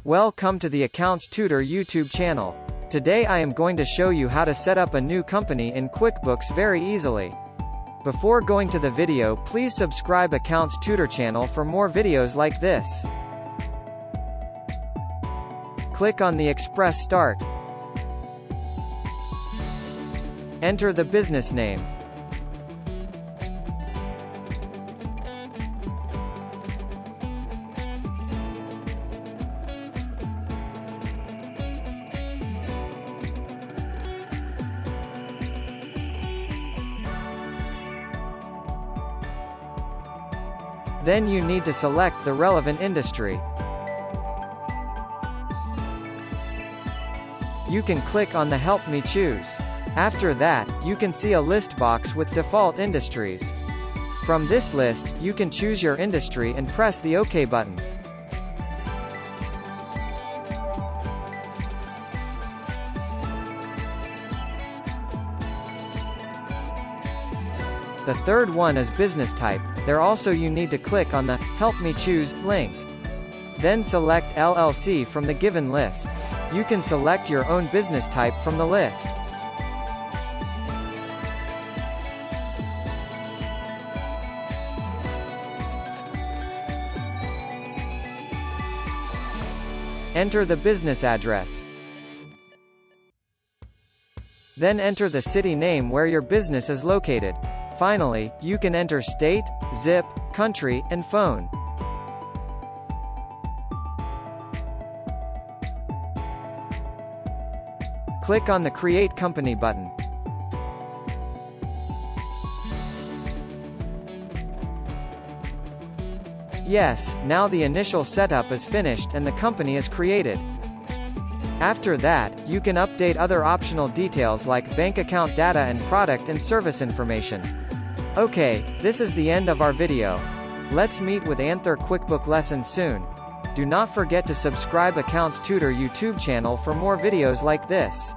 Welcome to the Accounts Tutor YouTube channel. Today I am going to show you how to set up a new company in QuickBooks very easily. Before going to the video, please subscribe Accounts Tutor channel for more videos like this. Click on the Express Start. Enter the business name. Then you need to select the relevant industry. You can click on the Help Me Choose. After that, you can see a list box with default industries. From this list, you can choose your industry and press the OK button. The third one is business type. There also you need to click on the Help Me Choose link. Then select LLC from the given list. You can select your own business type from the list. Enter the business address. Then enter the city name where your business is located. Finally, you can enter state, zip, country, and phone. Click on the Create Company button. Yes, now the initial setup is finished and the company is created. After that, you can update other optional details like bank account data and product and service information. Okay, this is the end of our video. Let's meet with Anther QuickBook lesson soon. Do not forget to subscribe Accounts Tutor YouTube channel for more videos like this.